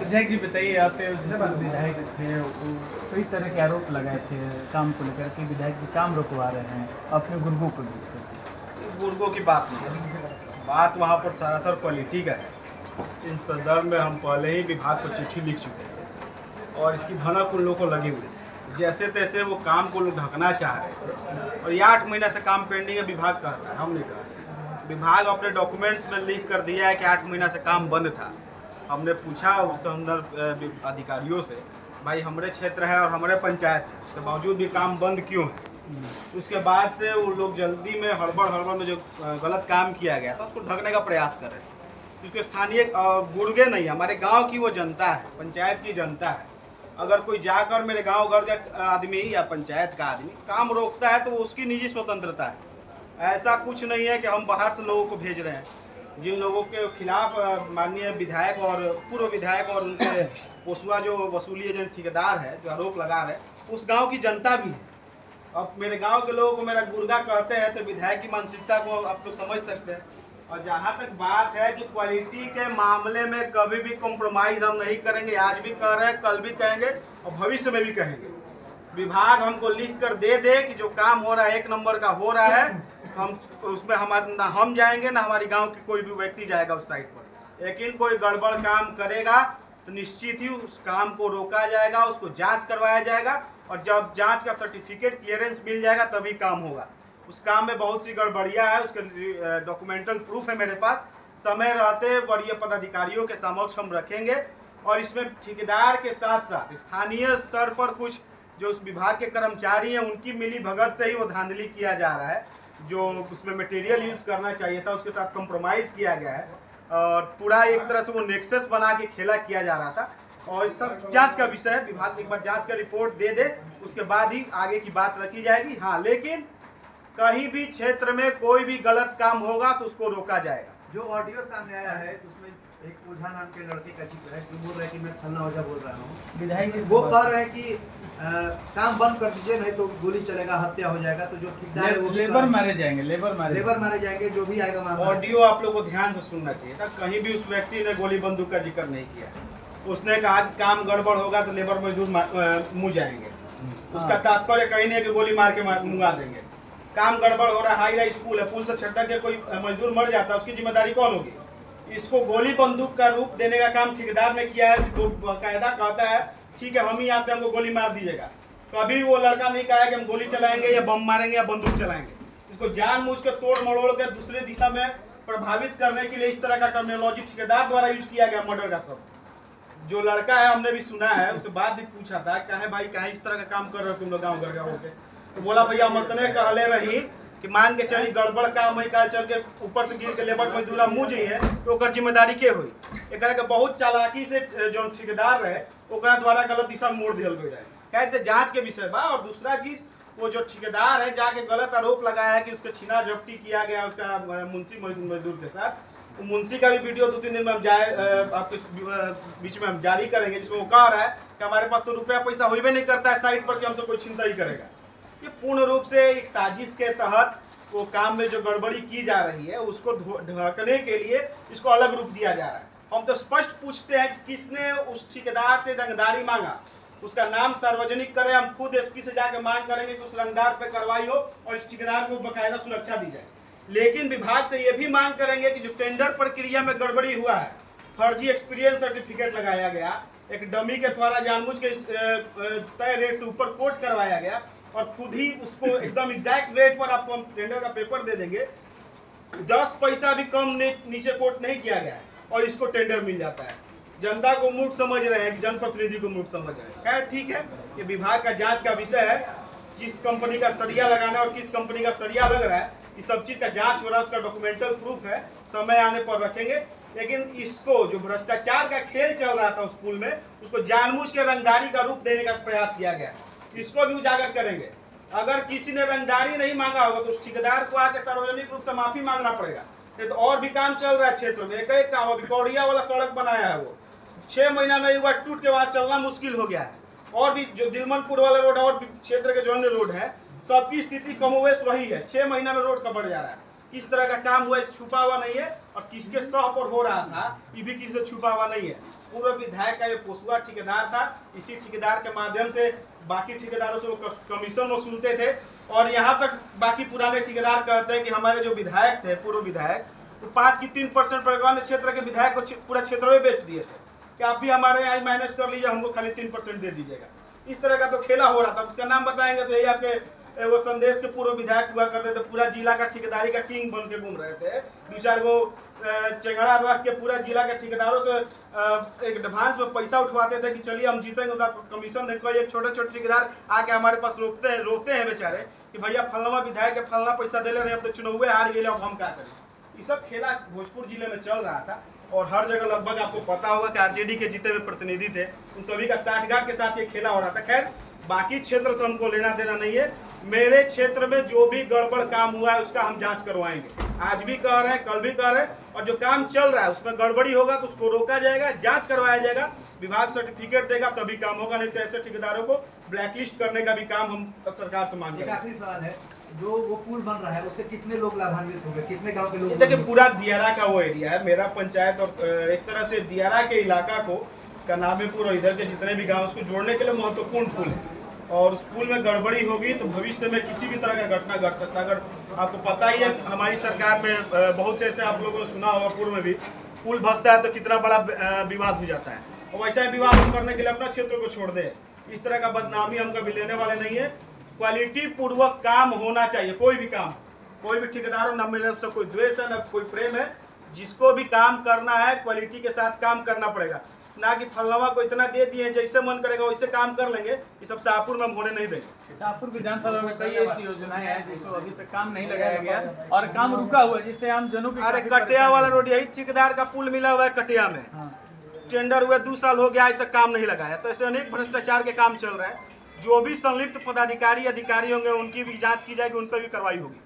विधायक जी बताइए, आप उस विधायक थे, वो कई तरह के आरोप लगाए थे काम को लेकर के विधायक जी काम रुकवा रहे हैं अपने गुर्गों को जिसके। बुजुर्गों की बात नहीं है, बात वहाँ पर सरासर क्वालिटी का है। इन संदर्भ में हम पहले ही विभाग को चिट्ठी लिख चुके थे और इसकी भनक उन लोगों को लगी हुई थी। जैसे तैसे वो काम को लोग ढकना चाह रहे थे और ये 8 महीने से काम पेंडिंग है। विभाग कहता है, हम नहीं कह रहे। विभाग अपने डॉक्यूमेंट्स में लिख कर दिया है कि 8 महीना से काम बंद था। हमने पूछा उस संदर्भ अधिकारियों से, भाई हमारे क्षेत्र है और हमारे पंचायत है, उसके बावजूद भी काम बंद क्यों है? उसके बाद से वो लोग जल्दी में हड़बड़ में जो गलत काम किया गया था उसको ढकने का प्रयास कर रहे थे। क्योंकि स्थानीय गुर्गे नहीं, हमारे गांव की वो जनता है, पंचायत की जनता है। अगर कोई जाकर मेरे गांव घर का आदमी या पंचायत का आदमी काम रोकता है तो वो उसकी निजी स्वतंत्रता है। ऐसा कुछ नहीं है कि हम बाहर से लोगों को भेज रहे हैं। जिन लोगों के खिलाफ माननीय विधायक और पूर्व विधायक और उनके पोसुआ जो वसूली एजेंट ठेकेदार है जो आरोप लगा रहे हैं, उस गाँव की जनता भी है। अब मेरे गांव के लोगों को मेरा गुर्गा कहते हैं तो विधायक की मानसिकता को आप लोग समझ सकते हैं। और जहां तक बात है कि क्वालिटी के मामले में कभी भी कॉम्प्रोमाइज हम नहीं करेंगे। आज भी कह रहे हैं, कल भी कहेंगे और भविष्य में भी कहेंगे। विभाग हमको लिख कर दे दे कि जो काम हो रहा है 1 नंबर का हो रहा है, हम उसमें हमारे ना हम जाएंगे ना हमारी गाँव की कोई भी व्यक्ति जाएगा उस साइट पर। लेकिन कोई गड़बड़ काम करेगा तो निश्चित ही उस काम को रोका जाएगा, उसको जांच करवाया जाएगा और जब जांच का सर्टिफिकेट क्लियरेंस मिल जाएगा तभी काम होगा। उस काम में बहुत सी गड़बड़ियां है, उसके डॉक्यूमेंटल प्रूफ है मेरे पास। समय रहते वरीय पदाधिकारियों के समक्ष हम रखेंगे और इसमें ठेकेदार के साथ साथ स्थानीय स्तर पर कुछ जो उस विभाग के कर्मचारी हैं उनकी मिली भगत से ही वो धांधली किया जा रहा है। जो उसमें मटेरियल यूज करना चाहिए था उसके साथ कंप्रोमाइज किया गया है और पूरा एक तरह से वो नेक्सस बना के खेला किया जा रहा था। और इस सब जांच का विषय है। विभाग एक बार जांच का रिपोर्ट दे दे उसके बाद ही आगे की बात रखी जाएगी। हाँ, लेकिन कहीं भी क्षेत्र में कोई भी गलत काम होगा तो उसको रोका जाएगा। जो ऑडियो सामने आया है उसमें एक ओझा नाम के लड़के का चित्र है जो बोल रहे हैं कि मैं फलना ओझा बोल रहा हूँ। विधायक वो कह रहे हैं कि काम बंद कर दीजिए नहीं तो गोली चलेगा, हत्या हो जाएगा। तो जो ठेकेदार है वो लेबर मारे जाएंगे, लेबर मारे जाएंगे, जो भी आएगा वहाँ। ऑडियो आप लोग को ध्यान से सुनना चाहिए था। कहीं भी उस व्यक्ति ने गोली बंदूक का जिक्र नहीं किया। उसने कहा कि काम गड़बड़ होगा तो लेबर मजदूर मुँह जाएंगे। उसका तात्पर्य कहीं नहीं कि गोली मार के मुँगा देंगे। काम गड़बड़ हो रहा है, हाई राइज पुल है, पुल से छटक के कोई मजदूर मर जाता है, उसकी जिम्मेदारी कौन होगी? इसको गोली बंदूक का रूप देने का काम ठेकेदार ने किया है। तो बाकायदा कहता है ठीक है हम ही आते हैं, हमको गोली मार दीजिएगा। कभी वो लड़का नहीं कहा है कि हम गोली चलाएंगे या बम मारेंगे या बंदूक चलाएंगे। इसको जानबूझ के तोड़ मरोड़ के दूसरे दिशा में प्रभावित करने के लिए इस तरह का टर्मिनोलॉजी ठेकेदार द्वारा यूज किया गया। मर्डर का शब्द जो लड़का है हमने भी सुना है, उससे बात भी पूछा था क्या है भाई कहीं इस तरह का काम कर रहे हो तुम लोग गाँव घर होके? तो बोला भैया मतने कहले रही कि मान के चली गड़बड़ काम है, चल के ऊपर से गिर के लेबर मजदूरा मुँह जाइए तो ओकर जिम्मेदारी के हुई? एक के बहुत चालाकी से जो ठेकेदार रहे ओकरा द्वारा गलत दिशा मोड़ दिया जाए। कहते जांच के विषय बा। और दूसरा चीज वो जो ठेकेदार है जाके गलत आरोप लगाया है कि उसको छीना झपटी किया गया उसका मुंशी मजदूर के साथ। तो मुंशी का भी वीडियो 2-3 दिन में हम आपके बीच में हम जारी करेंगे जिसमें वो कह रहा है कि हमारे पास तो रुपया पैसा होबे नहीं करता है साइट पर कि हमसे कोई चिंता ही करेगा। ये पूर्ण रूप से एक साजिश के तहत वो काम में जो गड़बड़ी की जा रही है उसको ढकने के लिए इसको अलग रूप दिया जा रहा है। हम तो स्पष्ट पूछते हैं कि किसने उस ठेकेदार से रंगदारी मांगा, उसका नाम सार्वजनिक करे। हम खुद एसपी से जाकर मांग करेंगे कि उस रंगदार पे कार्रवाई हो और इस ठेकेदार को बकायदा सुरक्षा दी जाए। लेकिन विभाग से ये भी मांग करेंगे कि जो टेंडर प्रक्रिया में गड़बड़ी हुआ है, फर्जी एक्सपीरियंस सर्टिफिकेट लगाया गया, एक डमी के द्वारा जानबूझ के तय रेट से ऊपर कोट करवाया गया और खुद ही उसको एकदम एग्जैक्ट रेट पर आपको हम टेंडर का पेपर दे देंगे, 10 पैसा भी कम नीचे कोट नहीं किया गया है और इसको टेंडर मिल जाता है। जनता को मूर्ख समझ रहे हैं कि जनप्रतिनिधि को मूर्ख समझ रहे हैं। खैर ठीक है, ये विभाग का जांच का विषय है। किस कंपनी का सरिया लगाना और किस कंपनी का सरिया लग रहा है इस सब चीज का जांच हो रहा है, उसका डॉक्यूमेंटल प्रूफ है, समय आने पर रखेंगे। लेकिन इसको जो भ्रष्टाचार का खेल चल रहा था उस पुल में उसको जानबूझ के रंगदारी का रूप देने का प्रयास किया गया, इसको भी उजागर करेंगे। अगर किसी ने रंगदारी नहीं मांगा होगा तो उस ठेकेदार को आके सार्वजनिक रूप से माफी मांगना पड़ेगा। नहीं तो और भी काम चल रहा है क्षेत्र में, एक काम अभी कौड़िया वाला सड़क बनाया है वो 6 महीना नहीं हुआ, टूट के वहां चलना मुश्किल हो गया है। और भी जो दिलमनपुर वाला रोड है और भी क्षेत्र के जो अन्य रोड है सबकी स्थिति कमोवेश वही है। 6 महीना में रोड कबर जा रहा है। किस तरह का काम हुआ छुपा हुआ नहीं है और किसके सह पर हो रहा था ये भी किसी से छुपा हुआ नहीं है। पूर्व विधायक का ये पोसुआ ठेकेदार था। इसी ठेकेदार के माध्यम से बाकी ठेकेदारों से वो कमीशन वसूलते थे। और यहाँ तक बाकी पुराने ठेकेदार कहते हैं कि हमारे जो विधायक थे, पूर्व विधायक, तो 5 की 3% परिवहन क्षेत्र के विधायक को पूरा क्षेत्र में बेच दिए थे कि आप भी हमारे यहाँ मैनेज कर लीजिए, हमको खाली 3% दे दीजिएगा। इस तरह का तो खेला हो रहा था। उसका नाम बताएंगे तो यही आपके वो संदेश के पूर्व विधायक हुआ करते थे, पूरा जिला का ठेकेदारी का किंग बन के घूम रहे थे। 2-4 गो चेंगड़ा रख के पूरा जिला के ठेकेदारों से एक एडवांस में पैसा उठवाते थे कि चलिए हम जीतेंगे, उधर कमीशन देखो। एक छोटे छोटे ठेकेदार आके हमारे पास रोते हैं बेचारे कि भैया फलना विधायक के फलना पैसा दे ले रहे, अब तो चुनाव हार गए, अब हम क्या करें। ये सब खेला भोजपुर जिले में चल रहा था और हर जगह लगभग आपको पता होगा कि आरजेडी के जीते हुए प्रतिनिधि थे, उन सभी का साठगांठ के साथ ये खेला हो रहा था। खैर बाकी क्षेत्र से हमको लेना देना नहीं है। मेरे क्षेत्र में जो भी गड़बड़ काम हुआ है उसका हम जांच करवाएंगे। आज भी कह रहे हैं, कल भी कह रहे हैं, और जो काम चल रहा है उसमें गड़बड़ी होगा तो उसको रोका जाएगा, जांच करवाया जाएगा, विभाग सर्टिफिकेट देगा तभी काम होगा, नहीं तो ऐसे ठेकेदारों को ब्लैकलिस्ट करने का भी काम हम सरकार से मांग रहे हैं। आखिरी सवाल है, जो वो पुल बन रहा है उससे कितने लोग लाभान्वित होंगे, कितने गांव के लोग? देखिए पूरा दियारा का वो एरिया है, मेरा पंचायत और एक तरह से दियारा के इलाका को कनाबेपुर और इधर के जितने भी गांव उसको जोड़ने के लिए महत्वपूर्ण पुल है। और उस पुल में गड़बड़ी होगी तो भविष्य में किसी भी तरह का घटना घट सकता है। अगर आपको पता ही है हमारी सरकार में बहुत से ऐसे आप लोगों ने सुना होगा, पूर्व में भी पुल धंसता है तो कितना बड़ा विवाद हो जाता है। और वैसा ही विवाद हम करने के लिए अपना क्षेत्र को छोड़ दे, इस तरह का बदनामी हम कभी लेने वाले नहीं है। क्वालिटी पूर्वक काम होना चाहिए, कोई भी काम, कोई भी ठेकेदार, न मेरे उससे कोई द्वेष है न कोई प्रेम है। जिसको भी काम करना है क्वालिटी के साथ काम करना पड़ेगा, ना कि फलनवा को इतना दे दिए जैसे मन करेगा वैसे काम कर लेंगे। ये सब शाहपुर में हम होने नहीं देंगे। शाहपुर विधानसभा में कई ऐसी योजनाएं हैं जिसको अभी तक काम नहीं लगाया गया और काम रुका हुआ है, जिससे आम जनों की अरे कटिया वाला रोड, यही ठेकेदार का पुल मिला हुआ है कटिया में। टेंडर हुए 2 साल हो गया, आज तक काम नहीं लगाया। तो ऐसे अनेक भ्रष्टाचार के काम चल रहे हैं। जो भी संलिप्त पदाधिकारी अधिकारी होंगे उनकी भी जांच की जाएगी, उन पर भी कार्रवाई होगी।